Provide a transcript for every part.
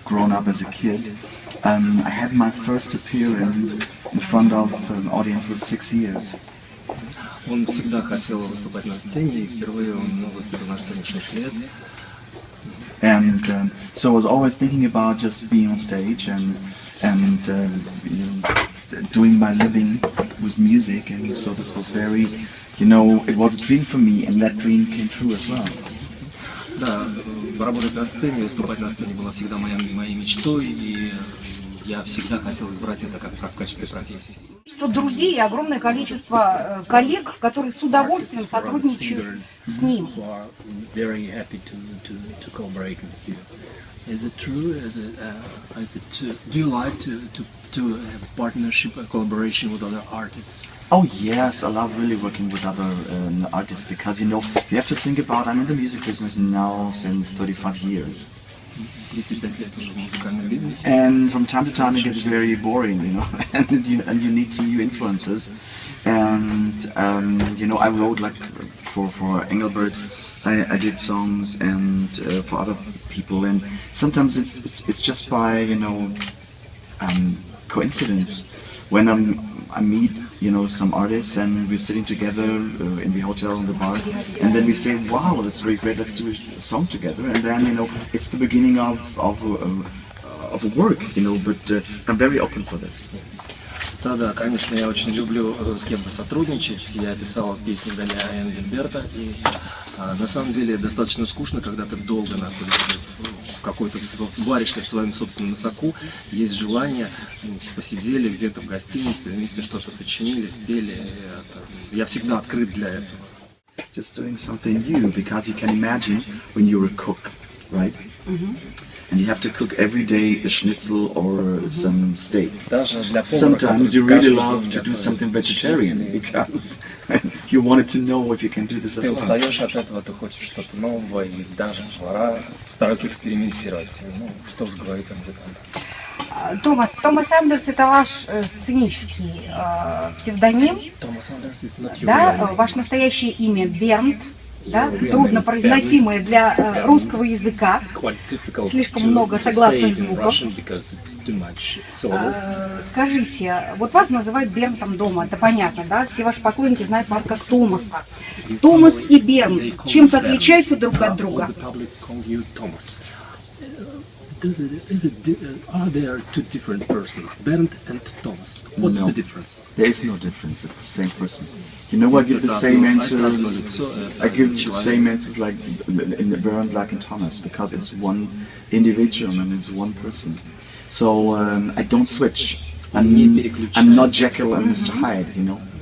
grown up as a kid. I had my first appearance in front of an audience with 6 years. Он всегда хотел выступать на сцене, и впервые он выступил на сцене в 6 лет. And so I was always thinking about just being on stage and doing my living with music, and so this was very, it was a dream for me, and that dream came true as well. Да, работать на сцене, выступать на сцене была всегда моей мечтой, и я всегда хотел избрать это как в качестве профессии. Друзей и огромное количество коллег, которые с удовольствием сотрудничают с ним. Is it true? Do you like to have partnership, a collaboration with other artists? Oh yes, I love really working with other artists because you have to think about, I'm in the music business now since 35 years. 35 лет уже в музыкальном бизнесе. And from time to time it gets very boring, and you need some new influences. And I wrote like for Engelbert, I did songs, and for other people, and sometimes it's just by coincidence when I meet some artists, and we're sitting together in the hotel, in the bar, and then we say, wow, that's really great, let's do a song together, and then it's the beginning of a work, but I'm very open for this. Да, конечно, я очень люблю с кем-то сотрудничать. Я писал песни для Энгельберта, и на самом деле достаточно скучно, когда ты долго находишься варишься в своем собственном соку, есть желание, посидели где-то в гостинице, вместе что-то сочинили, спели. Я всегда открыт для этого. Just doing something new, because you can imagine when you're a cook, right? Mm-hmm. And you have to cook every day a schnitzel or some steak. Sometimes you really love to do something vegetarian because you wanted to know if you can do this as well. Ты устаешь от этого, ты хочешь что-то нового, и даже повара стараются экспериментировать. Что уж говорить о музыкантах. Томас Андерс — это ваш сценический псевдоним. Томас Андерс is not your да, name. ваше настоящее имя Бернт. Да, трудно произносимое для русского языка, слишком много согласных звуков. Скажите, вот вас называют Бернтом дома, это понятно, да? Все ваши поклонники знают вас как Томаса. Томас и Бернт чем-то отличаются друг от друга? Are there two different persons, Bernd and Thomas? What's the difference? There is no difference. It's the same person. I give the same answers. I give the same answers like in Bernd, like in Thomas, because it's one individual and it's one person. So I don't switch. I'm not Jekyll and Mr. Hyde,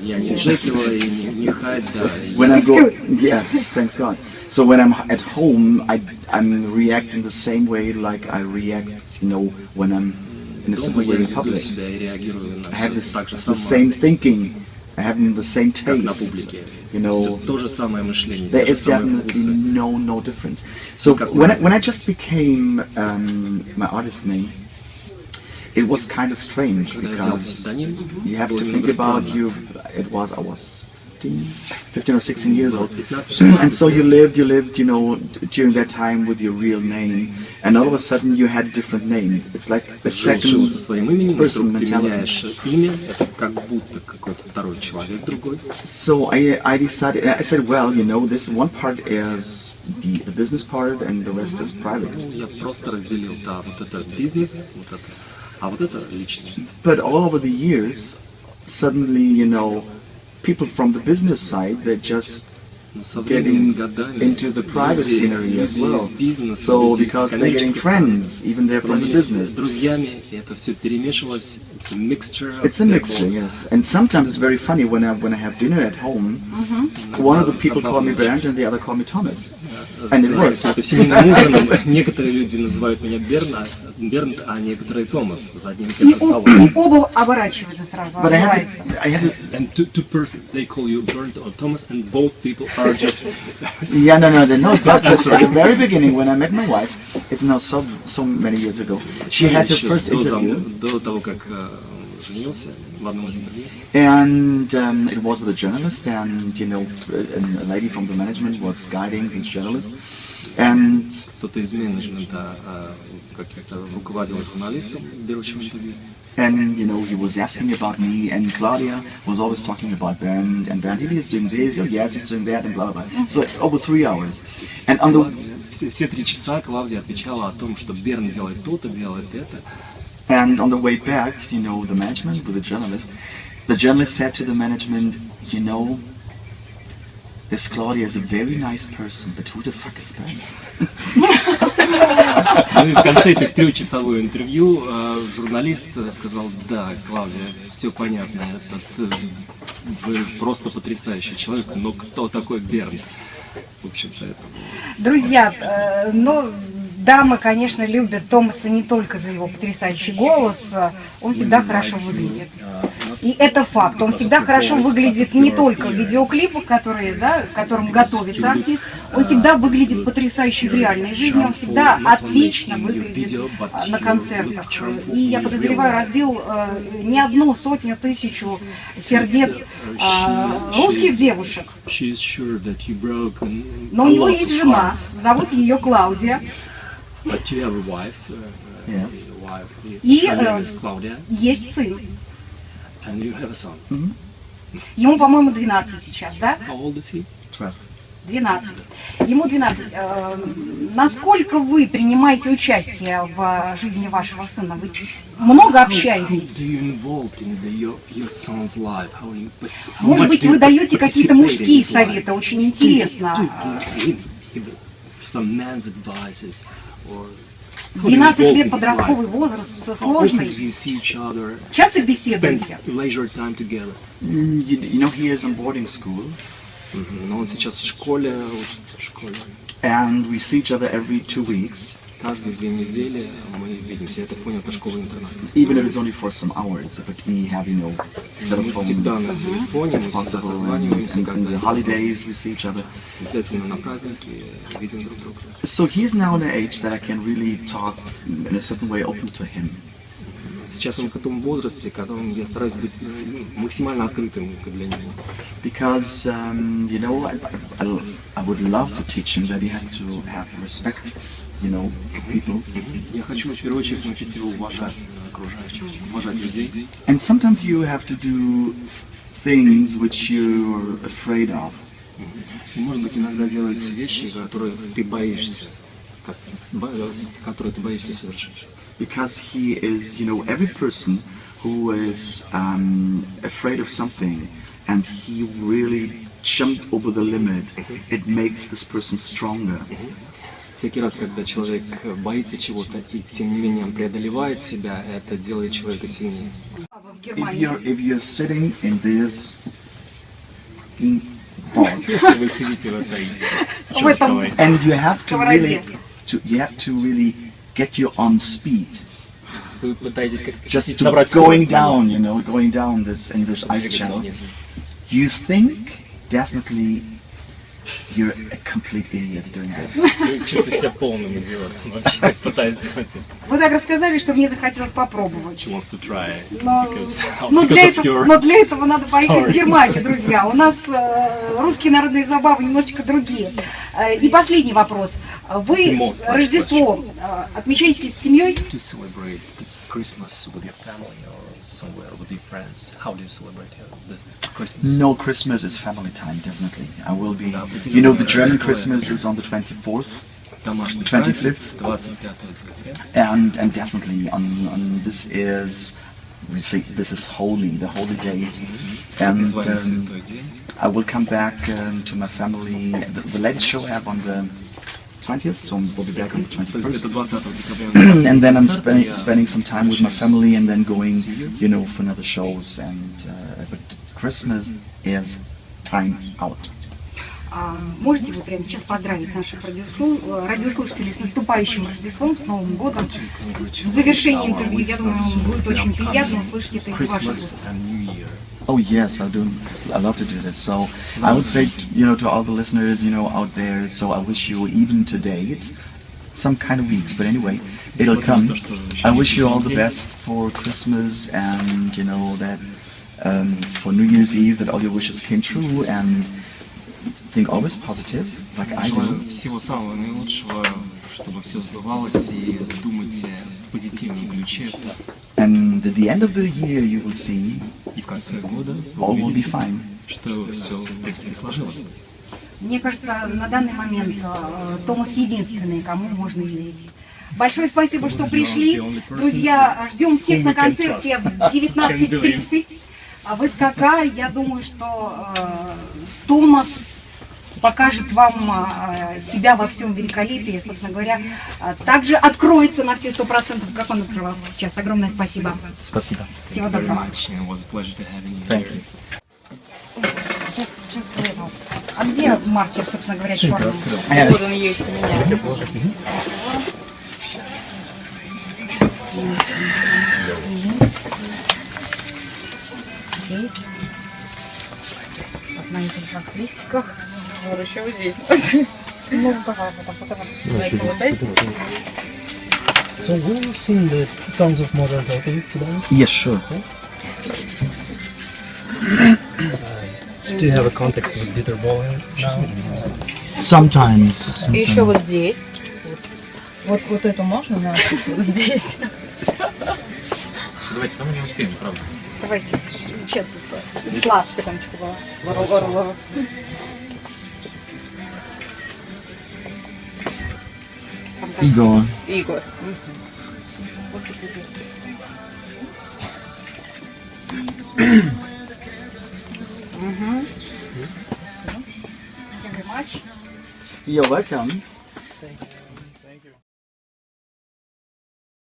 Я не Джекил и не Хайд, да. When I go, yes, thanks God. So when I'm at home, I'm reacting the same way like I react, when I'm in a simple way in public. I have the same thinking, I have the same taste. There is definitely no difference. So when I just became my artist name, it was kind of strange because you have to think about I was 15 or 16 years old, and so you lived, during that time with your real name, and all of a sudden you had a different name. It's like a second person mentality. So I decided, I said, well, this one part is the business part, and the rest is private. But all over the years, suddenly, people from the business side, they're just getting into the private scenery as well. So because they're getting friends, even they're from the business. It's a mixture, yes. And sometimes it's very funny when I have dinner at home. One of the people call me Bernd and the other call me Thomas. And it works. Некоторые люди называют меня Бернт, а некоторые Томас за одним и тем И же столом. оба оборачиваются сразу, But называется. And two persons, they call you Bernd or Thomas, and both people are just... Yeah, no, they're not. But at the very beginning, when I met my wife, it's now so many years ago, she had her first interview. До того, как женился в одном из интервью. And it was with a journalist, and a lady from the management was guiding this journalist. And Кто-то из менеджмента как-то руководил журналистом, берущим интервью. And he was asking about me, and Claudia was always talking about Bernd, and Bernd, he is doing this, oh yes, he's doing that, and blah blah blah. So over 3 hours, and on the Все 3 часа Клавдия отвечала о том, что Берн делает то-то, делает это. and on the way back, the management with the journalist said to the management, this Claudia is a very nice person, but who the fuck is Bernd? Ну и в конце этого 3-часового интервью журналист сказал: да, Клавдия, все понятно, вы просто потрясающий человек, но кто такой Берн? В общем-то, это... Друзья, дамы, конечно, любят Томаса не только за его потрясающий голос, он всегда хорошо выглядит. И это факт, он всегда хорошо выглядит не только в видеоклипах, к которым готовится артист, он всегда выглядит потрясающе в реальной жизни, он всегда отлично выглядит на концертах. И, я подозреваю, разбил не 100 000 сердец русских девушек. Но у него есть жена, зовут ее Клаудия. И есть сын. Ему, по-моему, 12 сейчас, да? 12. Ему 12. Насколько вы принимаете участие в жизни вашего сына? Вы много общаетесь? Может быть, вы даете какие-то мужские советы? Очень интересно. 12 лет, подростковый возраст, сложный. Часто беседуете? He is in boarding school. Но он сейчас в школе, учится в школе. And we see each other every 2 weeks. Каждые 2 недели мы видимся. Я так понял, это школа-интернат. Even if it's only for some hours, but we have, Мы всегда на телефоне, мы всегда созваниваемся, когда the holidays we see each other. Обязательно на праздники видим друг друга. So he's now in an age that I can really talk in a certain way open to him. Сейчас он в том возрасте, когда я стараюсь быть максимально открытым для него. Because, I would love to teach him that he has to have respect, for people. Я хочу в первую очередь научить его уважать окружающих, уважать людей. And sometimes you have to do things which you're afraid of. И, может быть, иногда делать вещи, которые ты боишься, которые ты боишься совершить. Because he is, every person who is afraid of something and he really jumped over the limit, it makes this person stronger. Всякий раз, когда человек боится чего-то и тем не менее преодолевает себя, это делает человека сильнее. If you're sitting in this Если вы сидите в этой чертовой, and you have to really get you on speed. вы пытаетесь Just набрать going скорость. down this ice channel. You think definitely you're a complete idiot doing this. Вы чувствуете себя полным идиотом, вообще пытаясь сделать это. Вы так рассказали, что мне захотелось попробовать. She wants to try, Но для этого надо поехать в Германию, друзья. У нас русские народные забавы немножечко другие. И последний вопрос. Вы Рождество отмечаете с семьей? To celebrate Christmas with your family or somewhere with your friends. How do you celebrate this Christmas? No, Christmas is family time, definitely. I will be, the German Christmas is on the 24th. Домашний 25th. 25 декабря. And definitely on this is holy, the holy days. And I will come back to my family. The latest show I have on the 20th, so we'll be back on the 21st. And then I'm spending some time with my family and then going, for another shows. But Christmas is time out. Можете вы прямо сейчас поздравить наших радиослушателей с наступающим Рождеством, с Новым годом? В завершении интервью, я думаю, будет очень приятно услышать это из ваших уст. Oh yes, I love to do this. So I would say, to all the listeners, out there. So I wish you, even today, it's some kind of weeks, but anyway, it'll come. I wish you all the best for Christmas, and you know that for New Year's Eve that all your wishes came true, and think always positive, like I do. Всего самого наилучшего, чтобы все сбывалось, и думайте в позитивном ключе. And at the end of the year, you will see И в конце года all вы will be увидите, fine. что все в принципе сложилось. Мне кажется, на данный момент Томас единственный, кому можно верить. Большое спасибо, что пришли. Друзья, ждем всех на концерте в 19:30. А в СКК, я думаю, что Томас покажет вам себя во всем великолепии, собственно говоря, также откроется на все 100%, как он открывался сейчас. Огромное спасибо. Спасибо. Всего доброго. Thank you. А где маркер, собственно говоря, черный? Вот он есть у меня. Здесь. Вот на этих двух листиках. Вот еще вот здесь. Ну, давай, потом. Знаете, вот эти. So will you sing the songs of modern talking today? Yes, sure. Do you have a contact with Dieter Bohlen now? Sometimes. И еще вот здесь. Вот эту можно на вот здесь. Давайте, там мы не успеем, правда. Давайте. Слав, секундочку. Горло. Igor. Игорь. Thank you very much. You're welcome.